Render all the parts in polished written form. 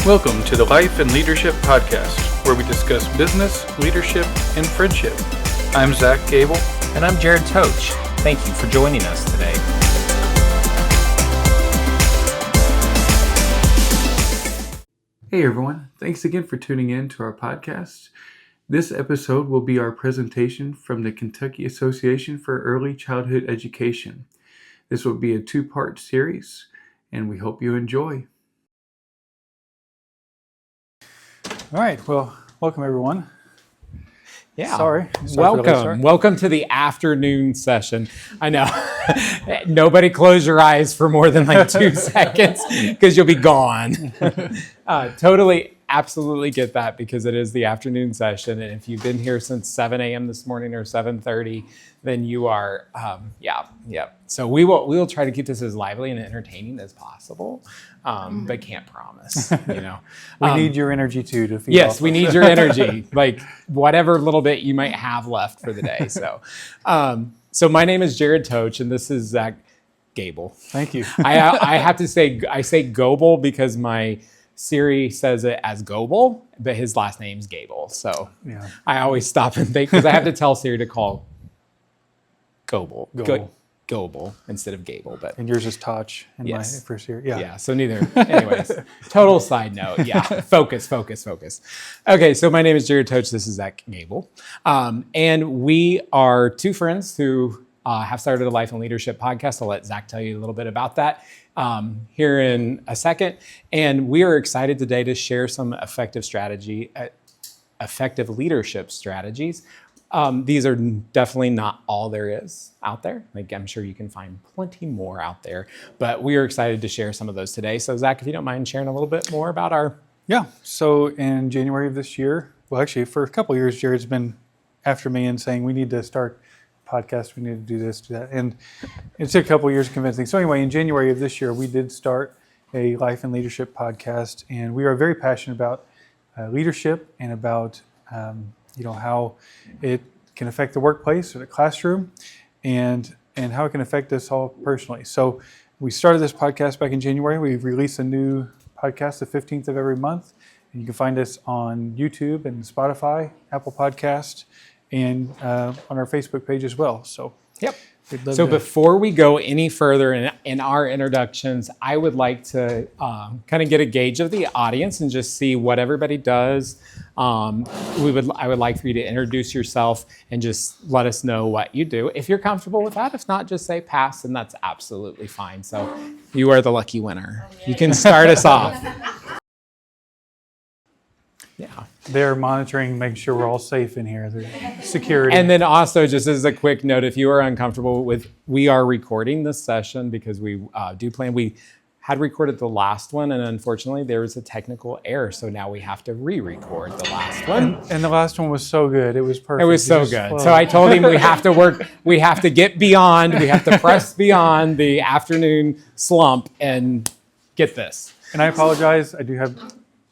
Welcome to the Life and Leadership Podcast, where we discuss business, leadership, and friendship. I'm Zach Gable. And I'm Jared Toach. Thank you for joining us today. Hey everyone, thanks again for tuning in to our podcast. This episode will be our presentation from the Kentucky Association for Early Childhood Education. This will be a two-part series, and we hope you enjoy. All right, well, welcome everyone. Yeah. Sorry Welcome to the afternoon session. I know. Nobody close your eyes for more than like 2 seconds because you'll be gone. Totally, absolutely get that because it is the afternoon session. And if you've been here since 7 a.m. this morning or 7:30, then you are, yeah. So we will try to keep this as lively and entertaining as possible, but can't promise, you know. We need your energy too to feed Yes, off we need your energy, like whatever little bit you might have left for the day. So my name is Jared Toach, and this is Zach Gable. Thank you. I have to say, I say Goble because my Siri says it as Goble, but his last name's Gable. So yeah. I always stop and think because I have to tell Siri to call Goble instead of Gable. But and yours is Toch in yes. my first year. Yeah. So neither. Anyways, total side note. Yeah. Focus. Okay. So my name is Jared Toach. This is Zach Gable. And we are two friends who have started a Life and Leadership podcast. I'll let Zach tell you a little bit about that here in a second. And we are excited today to share some effective leadership strategies. These are definitely not all there is out there. Like I'm sure you can find plenty more out there, but we are excited to share some of those today. So Zach, if you don't mind sharing a little bit more about our... Yeah, so in January of this year, well actually for a couple of years, Jared's been after me and saying we need to start a podcast, we need to do this, do that. And it took a couple of years convincing. So anyway, in January of this year, we did start a Life and Leadership podcast, and we are very passionate about leadership and about how it can affect the workplace or the classroom and how it can affect us all personally. So we started this podcast back in January. We've released a new podcast the 15th of every month. And you can find us on YouTube and Spotify, Apple Podcast, and on our Facebook page as well. So yep. So before we go any further in our introductions, I would like to kind of get a gauge of the audience and just see what everybody does. I would like for you to introduce yourself and just let us know what you do. If you're comfortable with that, if not, just say pass, and that's absolutely fine. So you are the lucky winner. You can start us off. Yeah. They're monitoring, making sure we're all safe in here. They're security. And then also, just as a quick note, if you are uncomfortable with, we are recording this session because we do plan. We had recorded the last one, and unfortunately, there was a technical error. So now we have to re-record the last one. And the last one was so good. It was perfect. It was so good. Flowed. So I told him we have to work, we have to get beyond, we have to press beyond the afternoon slump and get this. And I apologize. I do have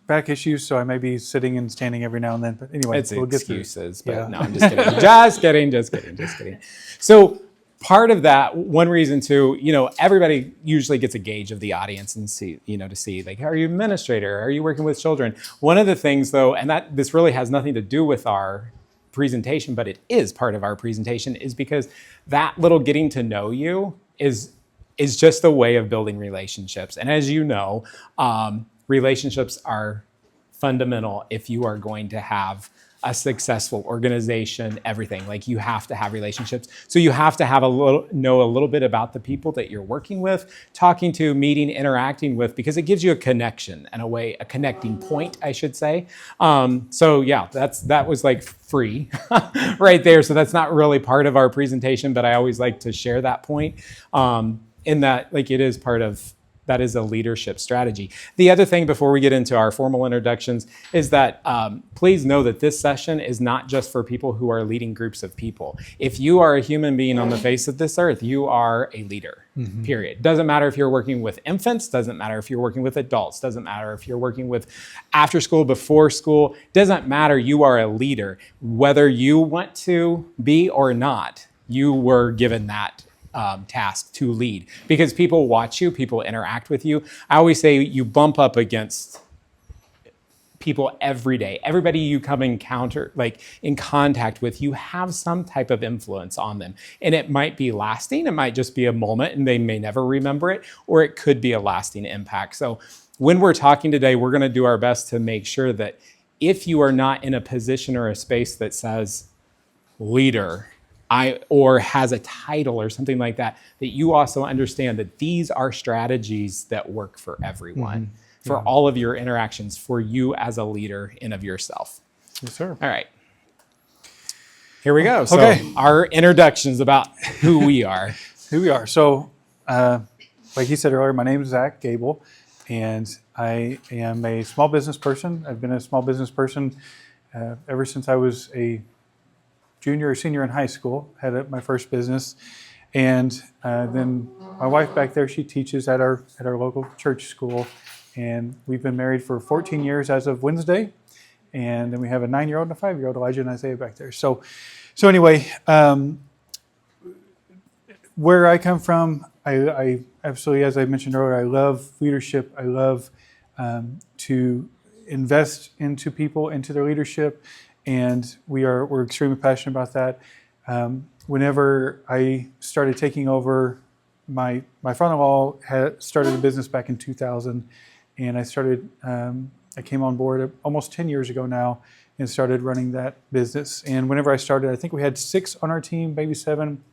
back issues, so I may be sitting and standing every now and then. But anyway, it's excuses. But yeah. No, I'm just kidding. just kidding. So part of that, one reason too, everybody usually gets a gauge of the audience and see like, are you an administrator? Are you working with children? One of the things though, and that this really has nothing to do with our presentation, but it is part of our presentation, is because that little getting to know you is just a way of building relationships. And as you know, relationships are fundamental if you are going to have a successful organization, everything. Like you have to have relationships. So you have to have know a little bit about the people that you're working with, talking to, meeting, interacting with, because it gives you a connection and a connecting point, I should say. So yeah, that was like free right there. So that's not really part of our presentation, but I always like to share that point in that like it is part of that is a leadership strategy. The other thing before we get into our formal introductions is that please know that this session is not just for people who are leading groups of people. If you are a human being on the face of this earth, you are a leader, period. Doesn't matter if you're working with infants, doesn't matter if you're working with adults, doesn't matter if you're working with after school, before school, doesn't matter, you are a leader. Whether you want to be or not, you were given that task to lead, because people watch you, people interact with you. I always say you bump up against people every day. Everybody you come in contact with, you have some type of influence on them. And it might be lasting. It might just be a moment and they may never remember it, or it could be a lasting impact. So when we're talking today, we're going to do our best to make sure that if you are not in a position or a space that says leader, or has a title or something like that, that you also understand that these are strategies that work for everyone. For all of your interactions, for you as a leader and of yourself. Yes, sir. All right. Here we go. So Okay. our introductions about who we are. Who we are. So, like he said earlier, my name is Zach Gable, and I am a small business person. I've been a small business person ever since I was a junior or senior in high school. Had my first business. And then my wife back there, she teaches at our local church school. And we've been married for 14 years as of Wednesday. And then we have a 9-year-old and a 5-year-old, Elijah and Isaiah, back there. So anyway, where I come from, I absolutely, as I mentioned earlier, I love leadership. I love to invest into people, into their leadership. And we're extremely passionate about that. Whenever I started taking over, my father-in-law had started a business back in 2000. And I came on board almost 10 years ago now and started running that business. And whenever I started, I think we had 6 on our team, maybe 7.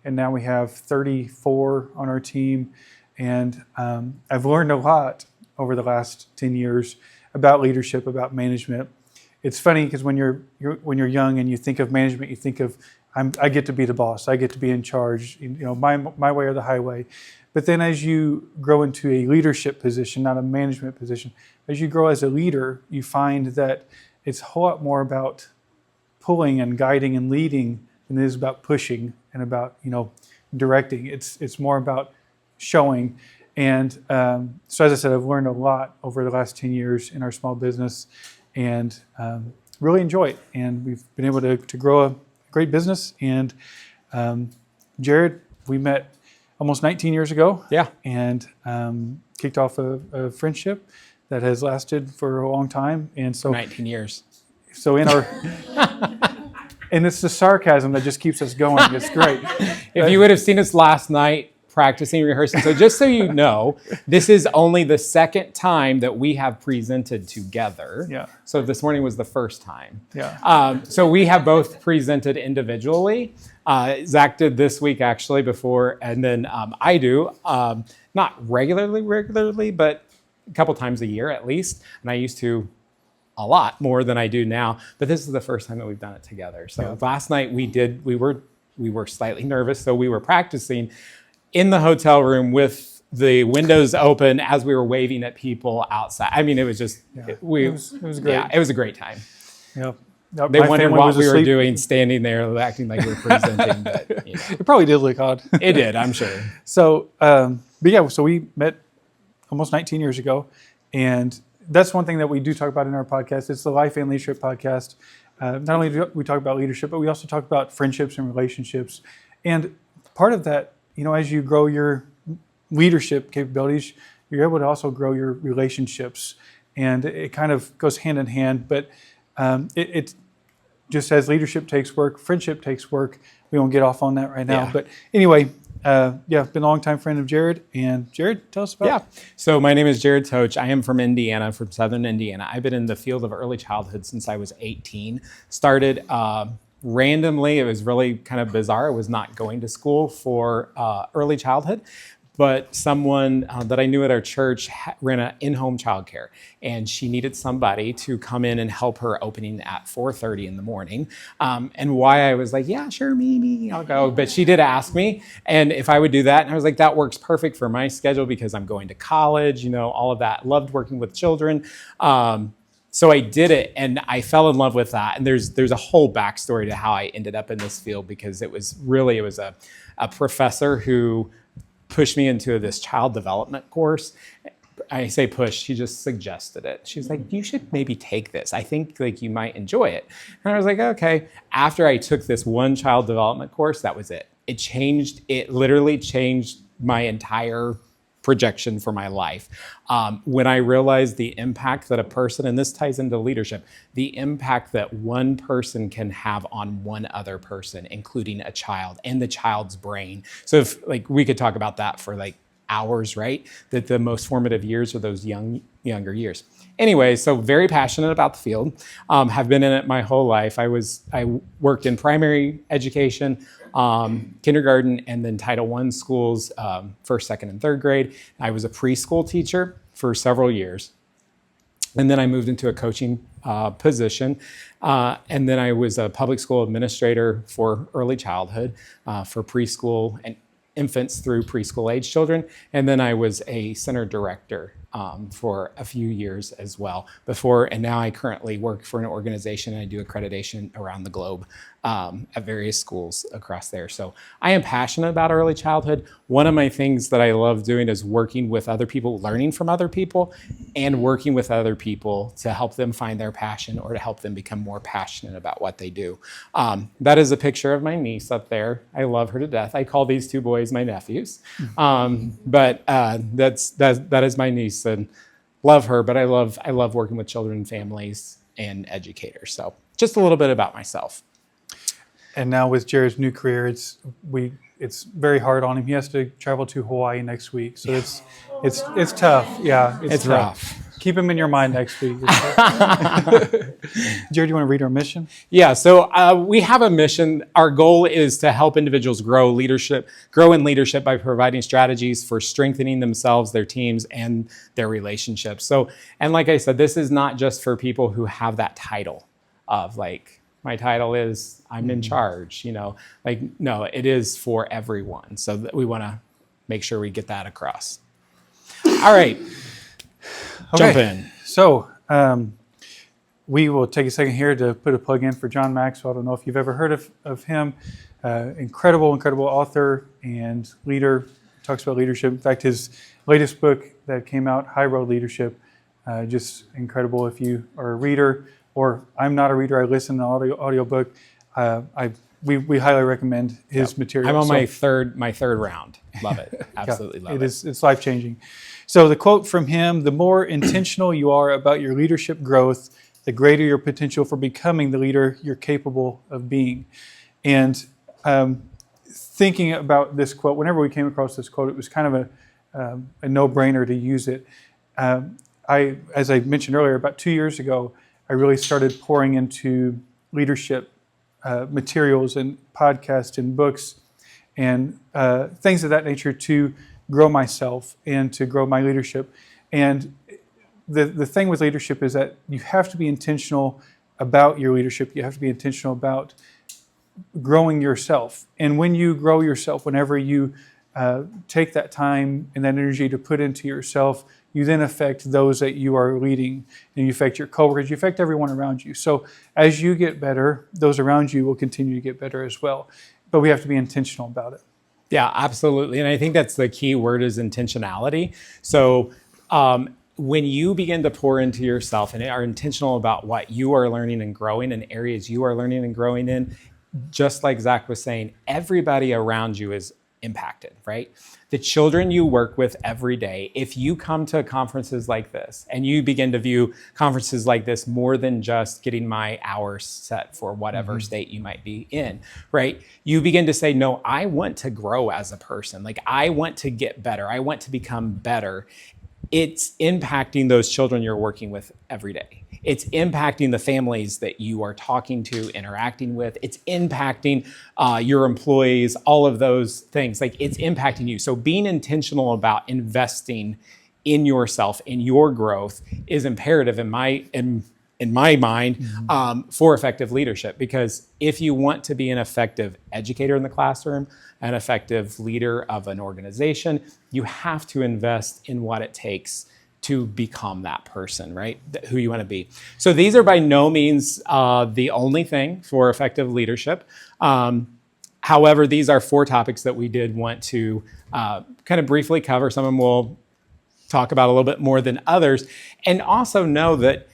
And now we have 34 on our team. And I've learned a lot over the last 10 years about leadership, about management. It's funny because when you're young and you think of management, you think of, I get to be the boss. I get to be in charge, my way or the highway. But then as you grow into a leadership position, not a management position, as you grow as a leader, you find that it's a whole lot more about pulling and guiding and leading than it is about pushing and about, directing. It's more about showing. And so as I said, I've learned a lot over the last 10 years in our small business and really enjoy it. And we've been able to grow a great business. And Jared, we met almost 19 years ago. Yeah. And kicked off a friendship that has lasted for a long time. And so 19 years. So in our, and it's the sarcasm that just keeps us going. It's great. If you would have seen us last night practicing, rehearsing. So just so you know, this is only the second time that we have presented together. Yeah. So this morning was the first time. Yeah. So we have both presented individually. Zach did this week actually before, and then I do, not regularly, but a couple times a year at least. And I used to a lot more than I do now, but this is the first time that we've done it together. So last night we were slightly nervous, so we were practicing in the hotel room with the windows open as we were waving at people outside. I mean, it was just, it was great. Yeah, it was a great time. Yep. They wondered what we were doing, standing there acting like we were presenting. But, It probably did look odd. It did, I'm sure. So, so we met almost 19 years ago, and that's one thing that we do talk about in our podcast. It's the Life and Leadership podcast. Not only do we talk about leadership, but we also talk about friendships and relationships. And part of that, as you grow your leadership capabilities, you're able to also grow your relationships. And it kind of goes hand in hand. But it just as leadership takes work, friendship takes work. We won't get off on that right now. Yeah. But anyway, been a longtime friend of Jared. And Jared, tell us about. Yeah. So my name is Jared Toach. I am from Indiana, from Southern Indiana. I've been in the field of early childhood since I was 18. Started randomly. It was really kind of bizarre. I was not going to school for early childhood, but someone that I knew at our church ran an in-home childcare, and she needed somebody to come in and help her opening at 4:30 in the morning. And why I was like, yeah, sure, me, I'll go. But she did ask me, and if I would do that, and I was like, that works perfect for my schedule because I'm going to college, all of that. Loved working with children. So I did it, and I fell in love with that. And there's a whole backstory to how I ended up in this field, because it was a professor who pushed me into this child development course. I say push, she just suggested it. She was like, you should maybe take this. I think you might enjoy it. And I was like, okay. After I took this one child development course, that was it. It literally changed my entire projection for my life. When I realized the impact that a person, and this ties into leadership, the impact that one person can have on one other person, including a child and the child's brain. So if like we could talk about that for like hours, right? That the most formative years are those younger years. Anyway, so very passionate about the field. Have been in it my whole life. I worked in primary education, kindergarten, and then Title I schools, first, second, and third grade. I was a preschool teacher for several years. And then I moved into a coaching position. And then I was a public school administrator for early childhood, for preschool and infants through preschool age children. And then I was a center director for a few years as well and now I currently work for an organization and I do accreditation around the globe at various schools across there. So I am passionate about early childhood. One of my things that I love doing is working with other people, learning from other people, and working with other people to help them find their passion or to help them become more passionate about what they do. That is a picture of my niece up there. I love her to death. I call these two boys my nephews, but that is my niece, and love her. But I love working with children and families and educators. So just a little bit about myself. And now with Jared's new career, it's very hard on him. He has to travel to Hawaii next week, so it's tough. Yeah, it's tough. rough. Keep him in your mind next week. Jared, you want to read our mission? Yeah, so we have a mission. Our goal is to help individuals grow in leadership by providing strategies for strengthening themselves, their teams, and their relationships. So, and like I said, this is not just for people who have that title of like, my title is I'm in charge, no, it is for everyone. So that we want to make sure we get that across. All right. Jump in. So we will take a second here to put a plug in for John Maxwell. I don't know if you've ever heard of him. Incredible author and leader. Talks about leadership. In fact, his latest book that came out, High Road Leadership, just incredible. If you are a reader, or I'm not a reader, I listen to an audiobook. We highly recommend his material. I'm on my third round. Love it. Absolutely love it. It's life-changing. So the quote from him: "The more intentional you are about your leadership growth, the greater your potential for becoming the leader you're capable of being." And thinking about this quote, whenever we came across this quote, it was kind of a no-brainer to use it. As I mentioned earlier, about 2 years ago, I really started pouring into leadership materials and podcasts and books and things of that nature to grow myself and to grow my leadership. And the thing with leadership is that you have to be intentional about your leadership. You have to be intentional about growing yourself. And when you grow yourself, whenever you take that time and that energy to put into yourself, you then affect those that you are leading, and you affect your coworkers, you affect everyone around you. So as you get better, those around you will continue to get better as well. But we have to be intentional about it. Yeah, absolutely. And I think that's the key word is intentionality. So when you begin to pour into yourself and are intentional about what you are learning and growing in areas you are learning and growing in, just like Zach was saying, everybody around you is impacted, right? The children you work with every day, if you come to conferences like this and you begin to view conferences like this more than just getting my hours set for whatever state you might be in, right? You begin to say, no, I want to grow as a person. Like I want to get better. I want to become better. It's impacting those children you're working with every day. It's impacting the families that you are talking to, interacting with. It's impacting your employees, all of those things. Like it's impacting you. So being intentional about investing in yourself, in your growth is imperative in my mind for effective leadership. Because if you want to be an effective educator in the classroom, an effective leader of an organization, you have to invest in what it takes to become that person, right? Who you want to be. So these are by no means the only thing for effective leadership. However, these are 4 topics that we did want to kind of briefly cover. Some of them we'll talk about a little bit more than others. And also know that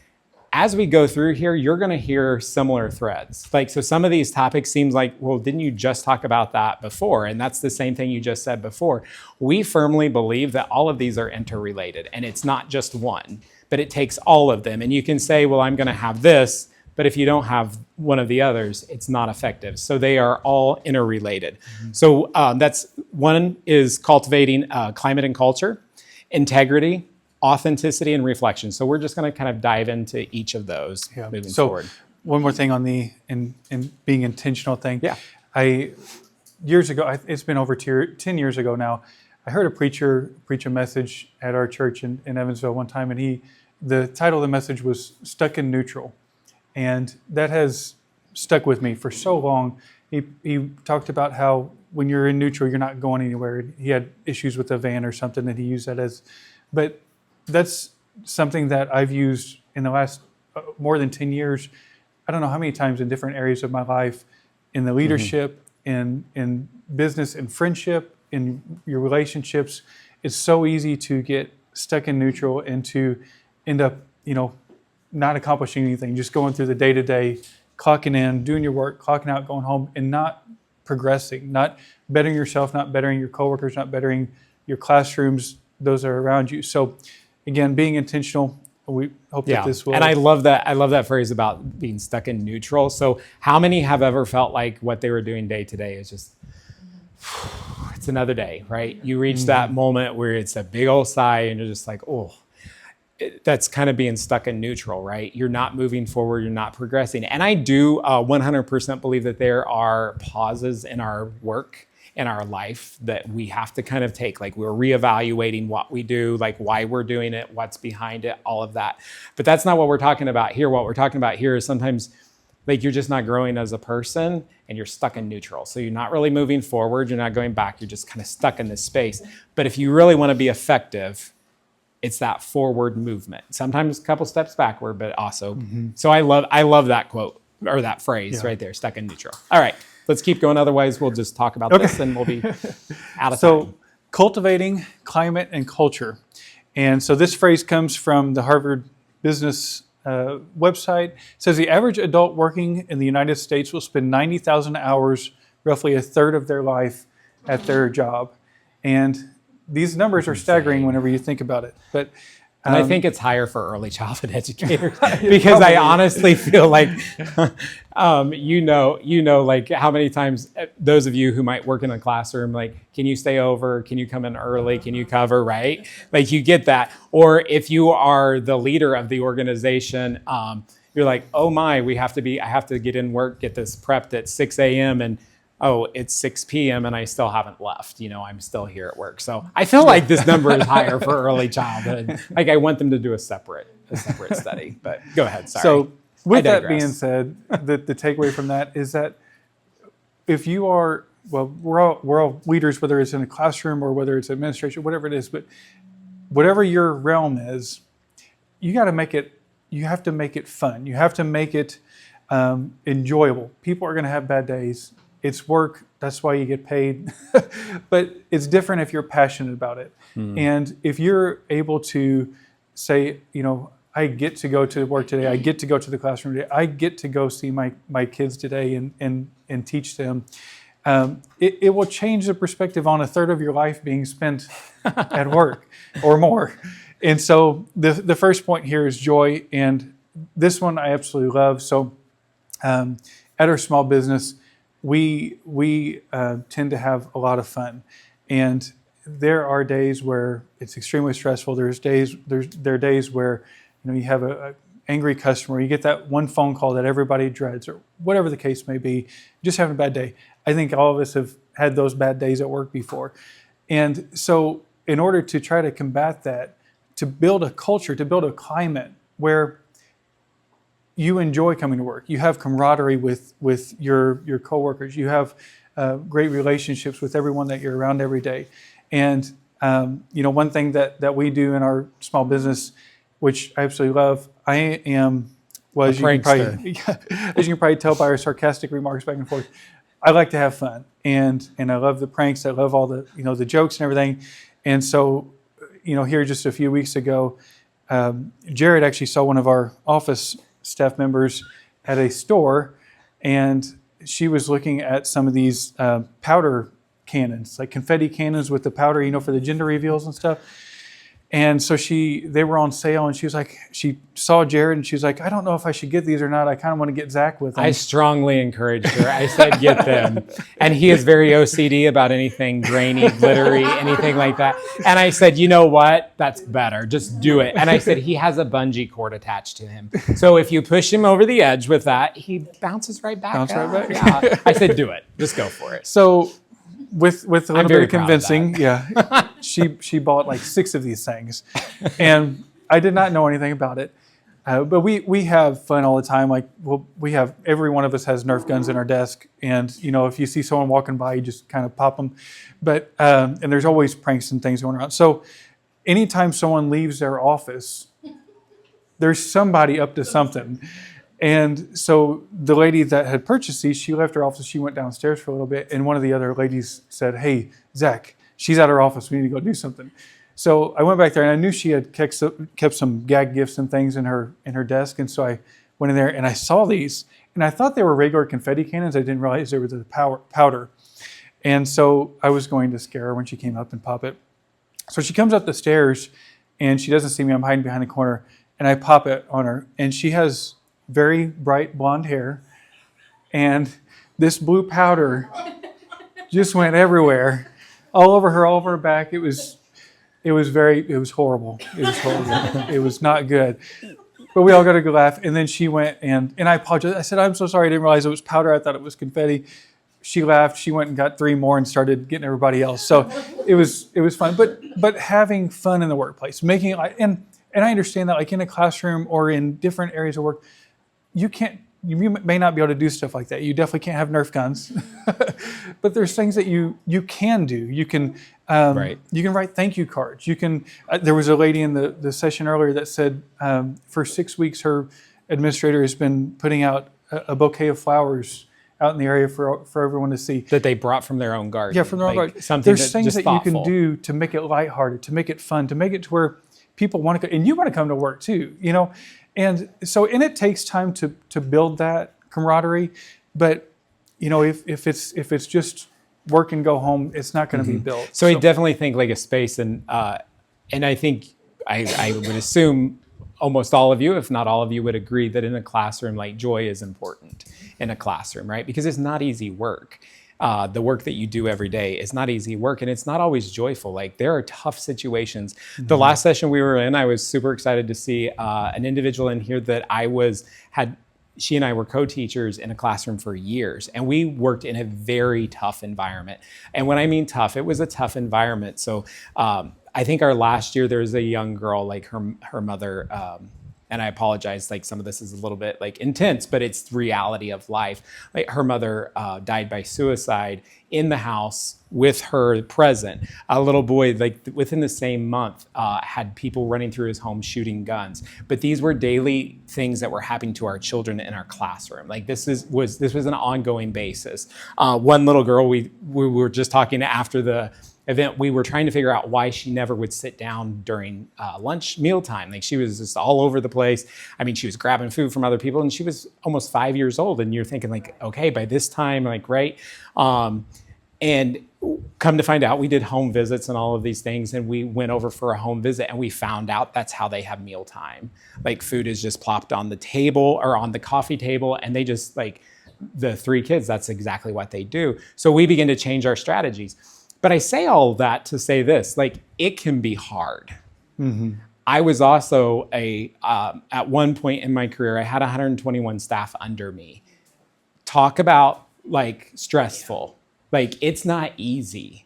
as we go through here, you're going to hear similar threads. Like, so some of these topics seems like, well, didn't you just talk about that before? And that's the same thing you just said before. We firmly believe that all of these are interrelated, and it's not just one, but it takes all of them. And you can say, well, I'm going to have this, but if you don't have one of the others, it's not effective. So they are all interrelated. So that's one is cultivating climate and culture, integrity, authenticity, and reflection. So we're just going to kind of dive into each of those moving forward. One more thing on the in being intentional thing. Yeah. Years ago, it's been over 10 years ago now, I heard a preacher preach a message at our church in Evansville one time, and the title of the message was Stuck in Neutral. And that has stuck with me for so long. He talked about how when you're in neutral, you're not going anywhere. He had issues with a van or something, and he used that as, but that's something that I've used in the last more than 10 years. I don't know how many times in different areas of my life, in the leadership, in business, in friendship, in your relationships. It's so easy to get stuck in neutral and to end up, not accomplishing anything, just going through the day-to-day, clocking in, doing your work, clocking out, going home, and not progressing, not bettering yourself, not bettering your coworkers, not bettering your classrooms, those are around you. So again, being intentional, we hope that this will. And I love that phrase about being stuck in neutral. So how many have ever felt like what they were doing day to day is just, it's another day, right? You reach that moment where it's a big old sigh and you're just like, oh, that's kind of being stuck in neutral, right? You're not moving forward, you're not progressing. And I do 100% believe that there are pauses in our work, in our life that we have to kind of take, like we're reevaluating what we do, like why we're doing it, what's behind it, all of that. But that's not what we're talking about here. What we're talking about here is sometimes like you're just not growing as a person and you're stuck in neutral. So you're not really moving forward, you're not going back, you're just kind of stuck in this space. But if you really want to be effective, it's that forward movement. Sometimes a couple steps backward, but also. So I love that quote or that phrase right there, stuck in neutral. All right, let's keep going. Otherwise, we'll just talk about this and we'll be out of time. So cultivating climate and culture. And so this phrase comes from the Harvard Business website. It says the average adult working in the United States will spend 90,000 hours, roughly a third of their life, at their job. And these numbers are staggering whenever you think about it. But and I think it's higher for early childhood educators because I honestly feel like, like how many times those of you who might work in a classroom, like, can you stay over? Can you come in early? Can you cover, right? Like you get that. Or if you are the leader of the organization, you're like, oh my, I have to get in work, get this prepped at 6 a.m. and oh, it's 6 p.m. and I still haven't left. I'm still here at work. So I feel like this number is higher for early childhood. Like I want them to do a separate study, but go ahead. Sorry. So with that being said, the takeaway from that is that if you are, we're all leaders, whether it's in a classroom or whether it's administration, whatever it is, but whatever your realm is, you have to make it fun. You have to make it enjoyable. People are going to have bad days. It's work, that's why you get paid. But it's different if you're passionate about it. And if you're able to say, I get to go to work today, I get to go to the classroom today, I get to go see my kids today and teach them, it will change the perspective on a third of your life being spent at work or more. And so the first point here is joy. And this one I absolutely love. So at our small business, we tend to have a lot of fun, and there are days where it's extremely stressful. There are days where you have a angry customer. You get that one phone call that everybody dreads, or whatever the case may be. Just having a bad day. I think all of us have had those bad days at work before, and so in order to try to combat that, to build a culture, to build a climate where you enjoy coming to work. You have camaraderie with your coworkers. You have great relationships with everyone that you're around every day. And one thing that we do in our small business, which I absolutely love, as you can probably tell by our sarcastic remarks back and forth, I like to have fun, and I love the pranks. I love all the the jokes and everything. And so here just a few weeks ago, Jared actually saw one of our office staff members at a store, and she was looking at some of these powder cannons, like confetti cannons with the powder, for the gender reveals and stuff. And so they were on sale, and she saw Jared, and she was like, I don't know if I should get these or not. I kind of want to get Zach with them. I strongly encouraged her. I said, get them. And he is very OCD about anything grainy, glittery, anything like that. And I said, you know what? That's better. Just do it. And I said, he has a bungee cord attached to him. So if you push him over the edge with that, he bounces right back. Yeah. I said, do it. Just go for it. So with a little bit of convincing, she bought like 6 of these things, and I did not know anything about it. But we have fun all the time. Like every one of us has Nerf guns in our desk, and if you see someone walking by, you just kind of pop them. But and there's always pranks and things going around. So anytime someone leaves their office, there's somebody up to something. And so the lady that had purchased these, she left her office. She went downstairs for a little bit, and one of the other ladies said, "Hey, Zach, she's at her office. We need to go do something." So I went back there, and I knew she had kept some gag gifts and things in her desk. And so I went in there, and I saw these, and I thought they were regular confetti cannons. I didn't realize they were the powder. And so I was going to scare her when she came up and pop it. So she comes up the stairs, and she doesn't see me. I'm hiding behind the corner, and I pop it on her, and she has very bright blonde hair, and this blue powder just went everywhere, all over her, all over her back. It was horrible. It was horrible. It was not good. But we all got a good laugh. And then she went and I apologized. I said, I'm so sorry. I didn't realize it was powder. I thought it was confetti. She laughed. She went and got 3 more and started getting everybody else. So it was fun. But having fun in the workplace, making it like, and I understand that, like in a classroom or in different areas of work, you may not be able to do stuff like that. You definitely can't have Nerf guns, but there's things that you can do. You can you can write thank you cards. You can. There was a lady in the session earlier that said for 6 weeks her administrator has been putting out a bouquet of flowers out in the area for everyone to see. That they brought from their own garden. Yeah, from their own garden. There's things that you can do to make it lighthearted, to make it fun, to make it to where people want to go, and you want to come to work too. And so, it takes time to build that camaraderie, but if it's just work and go home, it's not going to be built. So I definitely think like a space, and I think I would assume almost all of you, if not all of you, would agree that in a classroom, like joy is important in a classroom, right? Because it's not easy work. The work that you do every day is not easy work, and it's not always joyful. Like there are tough situations. Mm-hmm. The last session we were in, I was super excited to see an individual in here that she and I were co-teachers in a classroom for years, and we worked in a very tough environment. And when I mean tough, it was a tough environment. So I think our last year, there was a young girl, like her mother, and I apologize, like some of this is a little bit like intense, but it's the reality of life. Like her mother died by suicide in the house with her present. A little boy, like within the same month, had people running through his home shooting guns. But these were daily things that were happening to our children in our classroom. Like this was an ongoing basis. One little girl, we were just talking after the event, we were trying to figure out why she never would sit down during lunch mealtime. Like she was just all over the place. I mean, she was grabbing food from other people, and she was almost 5 years old. And you're thinking like, okay, by this time, like, right. And come to find out, we did home visits and all of these things. And we went over for a home visit, and we found out that's how they have mealtime. Like food is just plopped on the table or on the coffee table. And they just like the 3 kids, that's exactly what they do. So we begin to change our strategies. But I say all that to say this, like it can be hard. Mm-hmm. I was also at one point in my career, I had 121 staff under me. Talk about like stressful. Like it's not easy.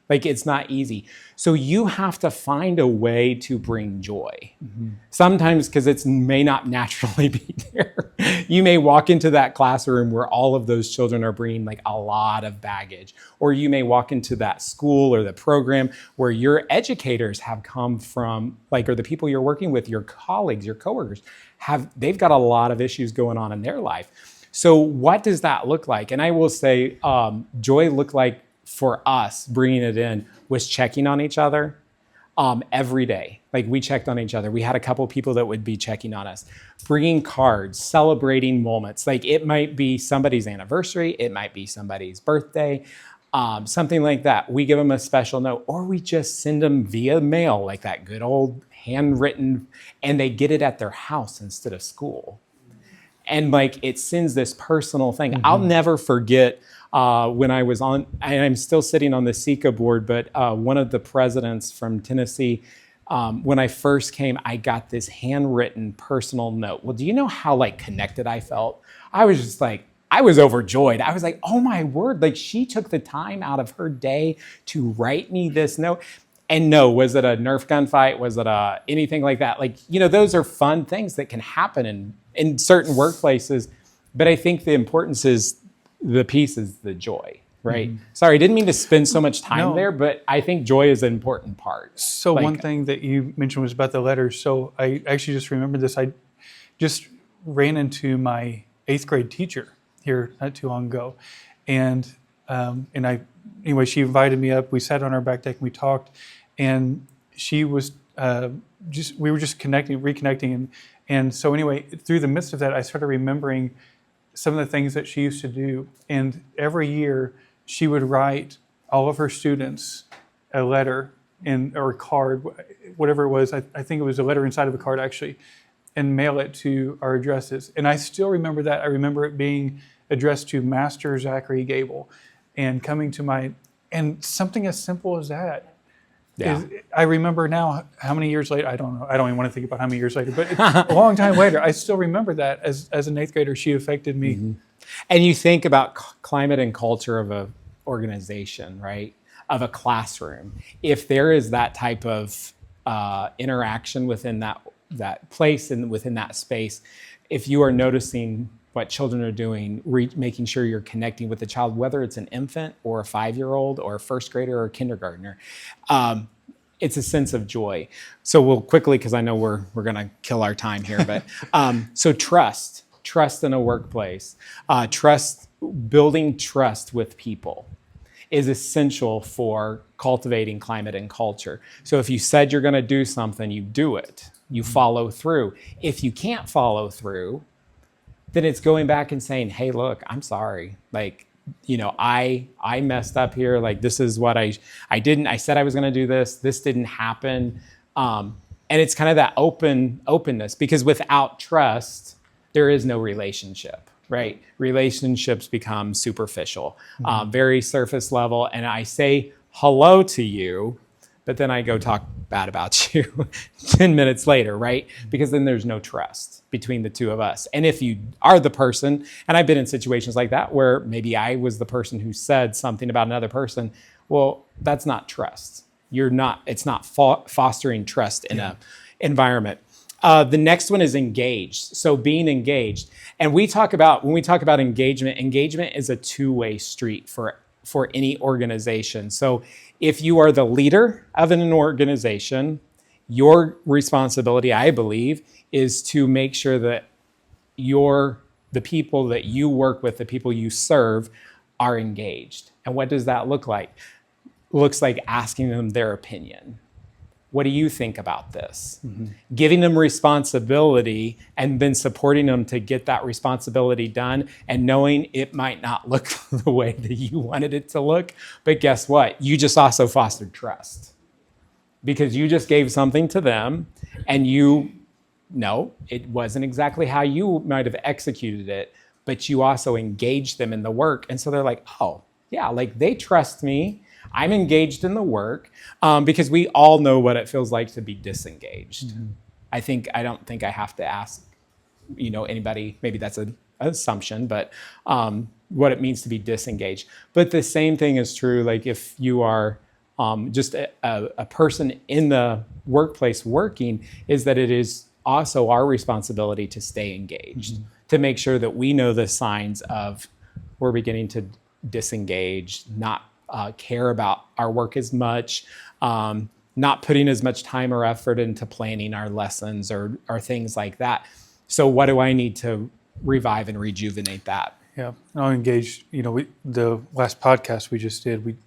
So you have to find a way to bring joy. Mm-hmm. Sometimes because it may not naturally be there. You may walk into that classroom where all of those children are bringing like a lot of baggage. Or you may walk into that school or the program where your educators have come from, like, or the people you're working with, your colleagues, your coworkers, they've got a lot of issues going on in their life. So what does that look like? And I will say joy looked like for us bringing it in was checking on each other, every day. Like we checked on each other. We had a couple people that would be checking on us, bringing cards, celebrating moments. Like it might be somebody's anniversary. It might be somebody's birthday, something like that. We give them a special note, or we just send them via mail, like that good old handwritten, and they get it at their house instead of school. And like it sends this personal thing. Mm-hmm. I'll never forget when I was on, and I'm still sitting on the SECA board, but one of the presidents from Tennessee, when I first came, I got this handwritten personal note. Well, do you know how like connected I felt? I was just like, I was overjoyed. I was like, oh my word, like she took the time out of her day to write me this note. And no, was it a Nerf gun fight? Was it anything like that? Like, you know, those are fun things that can happen in certain workplaces. But I think the importance is the piece is the joy, right? Mm-hmm. Sorry, I didn't mean to spend so much time there, but I think joy is an important part. So like, one thing that you mentioned was about the letters. So I actually just remembered this. I just ran into my 8th grade teacher here not too long ago. And anyway, she invited me up. We sat on our back deck and we talked. And she was we were just reconnecting. And so anyway, through the midst of that, I started remembering some of the things that she used to do. And every year she would write all of her students a letter or a card, whatever it was. I think it was a letter inside of a card actually, and mail it to our addresses. And I still remember that. I remember it being addressed to Master Zachary Gable and coming to and something as simple as that. Yeah. I remember now how many years later, I don't know. I don't even want to think about how many years later, but a long time later, I still remember that as an 8th grader, she affected me. Mm-hmm. And you think about climate and culture of an organization, right? Of a classroom. If there is that type of interaction within that place and within that space, if you are noticing what children are doing, making sure you're connecting with the child, whether it's an infant or a 5-year-old or a 1st grader or a kindergartner, it's a sense of joy. So we'll quickly, because I know we're going to kill our time here, but so trust in a workplace, building trust with people is essential for cultivating climate and culture. So if you said you're going to do something, you do it. You follow through. If you can't follow through, then it's going back and saying, hey, look, I'm sorry. Like, you know, I messed up here. Like, this is what I didn't. I said I was going to do this. This didn't happen. And it's kind of that openness, because without trust, there is no relationship, right? Relationships become superficial, very surface level. And I say hello to you, but then I go talk bad about you 10 minutes later, right? Because then there's no trust between the two of us. And if you are the person, and I've been in situations like that where maybe I was the person who said something about another person, well, that's not trust. It's not fostering trust in an environment. The next one is engaged. So being engaged. And when we talk about engagement is a two-way street for any organization. So if you are the leader of an organization, your responsibility, I believe, is to make sure that the people that you work with, the people you serve, are engaged. And what does that look like? Looks like asking them their opinion. What do you think about this? Mm-hmm. Giving them responsibility and then supporting them to get that responsibility done, and knowing it might not look the way that you wanted it to look. But guess what? You just also fostered trust, because you just gave something to them and it wasn't exactly how you might have executed it, but you also engaged them in the work. And so they're like, oh, yeah, like they trust me. I'm engaged in the work, because we all know what it feels like to be disengaged. Mm-hmm. I don't think I have to ask, anybody, maybe that's an assumption, but what it means to be disengaged. But the same thing is true, like if you are just a person in the workplace working, is that it is also our responsibility to stay engaged, mm-hmm. to make sure that we know the signs of we're beginning to disengage, not care about our work as much, not putting as much time or effort into planning our lessons or things like that. So what do I need to revive and rejuvenate that? Yeah, I'll engage. The last podcast we just did,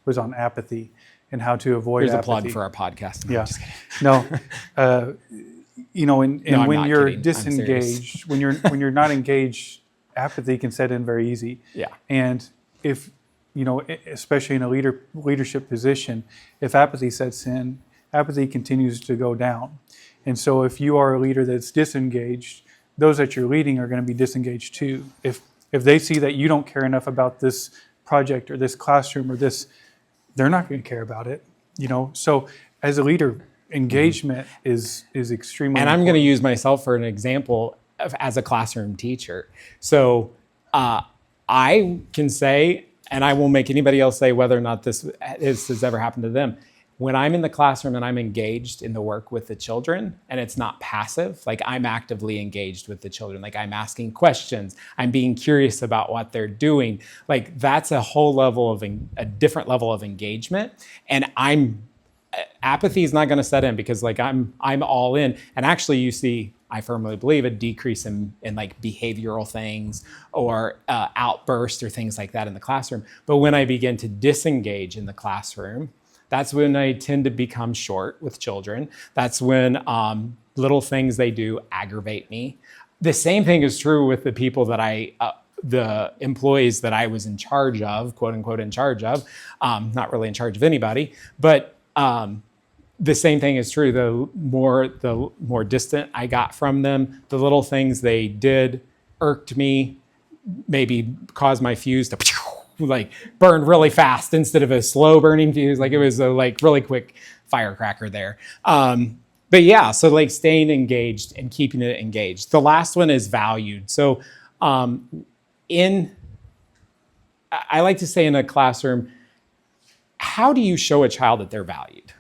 was on apathy, and how to avoid Here's apathy. a plug for our podcast. No, Yeah. I'm just kidding. No. And No, I'm when not you're kidding. I'm serious. disengaged, when you're not engaged, apathy can set in very easy. Yeah. And if, especially in a leadership position, if apathy sets in, apathy continues to go down. And so if you are a leader that's disengaged, those that you're leading are going to be disengaged too. If they see that you don't care enough about this project or this classroom or this, they're not going to care about it. So as a leader, engagement is extremely And I'm important. going to use myself for an example as a classroom teacher. So I can say, and I won't make anybody else say whether or not this has ever happened to them. When I'm in the classroom and I'm engaged in the work with the children, and it's not passive, like I'm actively engaged with the children, like I'm asking questions, I'm being curious about what they're doing, like that's a whole level of a different level of engagement. And apathy is not going to set in because like I'm all in. And actually you see, I firmly believe, a decrease in like behavioral things or outbursts or things like that in the classroom. But when I begin to disengage in the classroom, that's when I tend to become short with children. That's when little things they do aggravate me. The same thing is true with the people that the employees that I was in charge of, quote unquote, in charge of, not really in charge of anybody, but the same thing is true. The more distant I got from them, the little things they did irked me, maybe caused my fuse to like burn really fast instead of a slow burning fuse. Like it was a like really quick firecracker there. But yeah, so like staying engaged and keeping it engaged. The last one is valued. So I like to say in a classroom, how do you show a child that they're valued?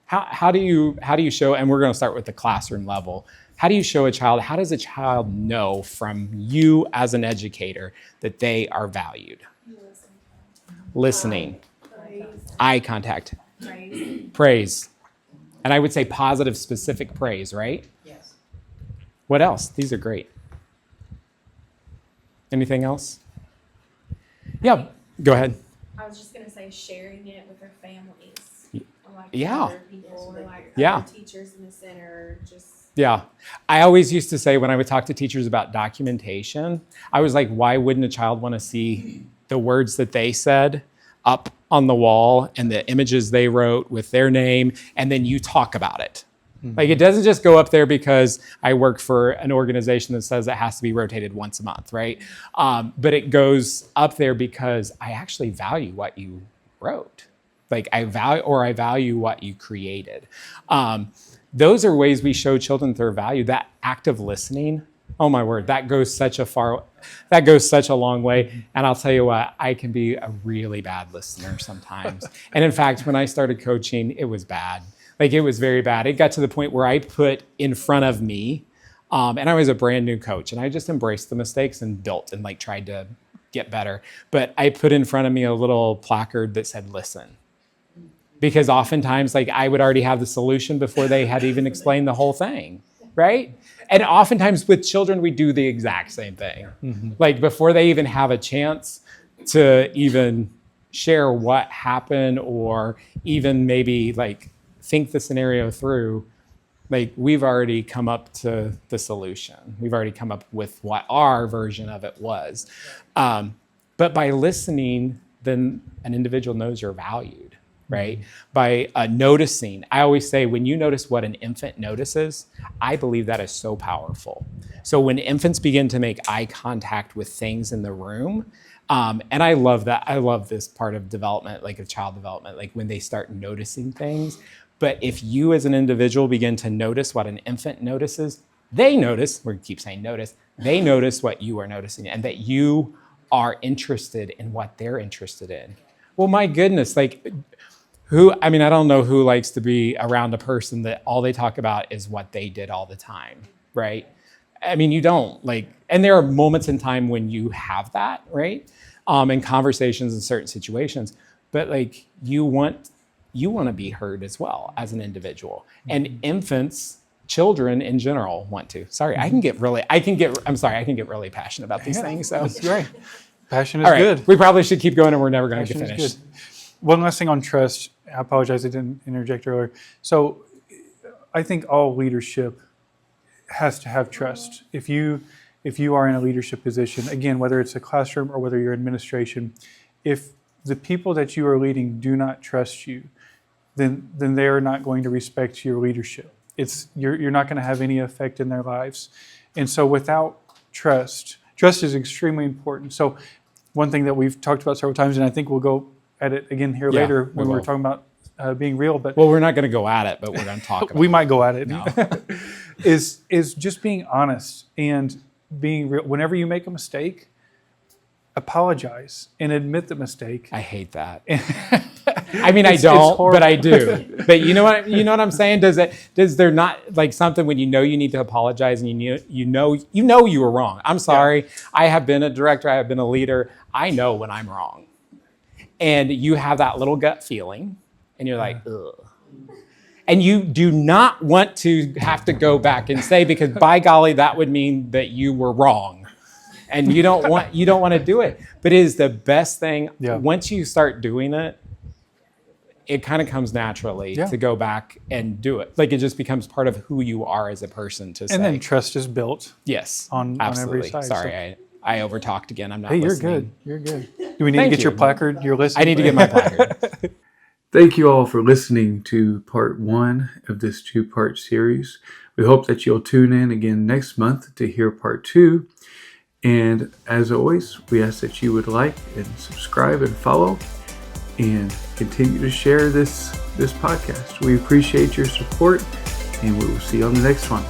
How do you show, and we're going to start with the classroom level. How do you show a child, how does a child know from you as an educator that they are valued? Listening. Eye contact. Praise. And I would say positive, specific praise, right? Yes. What else? These are great. Anything else? Yeah, go ahead. I was just gonna say sharing it with their families, like Yeah. other people, or like Yeah. other teachers in the center. Just Yeah. I always used to say when I would talk to teachers about documentation, I was like, why wouldn't a child want to see the words that they said up on the wall and the images they wrote with their name, and then you talk about it? Like it doesn't just go up there because I work for an organization that says it has to be rotated once a month, right? But it goes up there because I actually value what you wrote. Like I value what you created. Those are ways we show children their value. That active listening, oh my word, that goes such a long way. And I'll tell you what, I can be a really bad listener sometimes. And in fact, when I started coaching, it was bad. Like it was very bad. It got to the point where I put in front of me, and I was a brand new coach, and I just embraced the mistakes and built and like tried to get better. But I put in front of me a little placard that said, listen. Because oftentimes, like I would already have the solution before they had even explained the whole thing, right? And oftentimes with children, we do the exact same thing. Mm-hmm. Like before they even have a chance to even share what happened or even maybe like think the scenario through, like we've already come up to the solution. We've already come up with what our version of it was. But by listening, then an individual knows you're valued. Right? By noticing. I always say when you notice what an infant notices, I believe that is so powerful. So when infants begin to make eye contact with things in the room, and I love that. I love this part of development, like of child development, like when they start noticing things. But if you as an individual begin to notice what an infant notices, they notice, we keep saying notice, they notice what you are noticing and that you are interested in what they're interested in. Well, my goodness, like, I don't know who likes to be around a person that all they talk about is what they did all the time, right? I mean, you don't and there are moments in time when you have that, right? In conversations in certain situations, but like you want to be heard as well as an individual. And infants, children in general want to. Sorry, I can get really passionate about these things. So That's great. Passion is all right, good. we probably should keep going and we're never going to get finished. one last thing on trust. I apologize, I didn't interject earlier. So I think all leadership has to have trust. If you are in a leadership position, again, whether it's a classroom or whether you're administration, if the people that you are leading do not trust you, then they are not going to respect your leadership. You're not going to have any effect in their lives. And so without trust is extremely important. So one thing that we've talked about several times, and I think we'll go at it again here later when we're talking about being real. But well, we're not going to go at it, but we're going to talk about we might go at it. No. is just being honest and being real. Whenever you make a mistake, apologize and admit the mistake. I hate that. I mean, I don't, but I do. But you know what I'm saying? Does there not like something when you need to apologize and you know you were wrong? I'm sorry. Yeah. I have been a director. I have been a leader. I know when I'm wrong. And you have that little gut feeling and you're like, ugh. And you do not want to have to go back and say, because by golly, that would mean that you were wrong. And you don't want to do it. But it is the best thing. Yeah. Once you start doing it, it kind of comes naturally to go back and do it. Like it just becomes part of who you are as a person to say. And then trust is built. Yes, on every side. Sorry, I overtalked again. I'm not listening. You're good. Do we need to get your placard? Your list? I need to get my placard. Thank you all for listening to part 1 of this 2-part series. We hope that you'll tune in again next month to hear part 2. And as always, we ask that you would like and subscribe and follow and continue to share this podcast. We appreciate your support, and we will see you on the next one.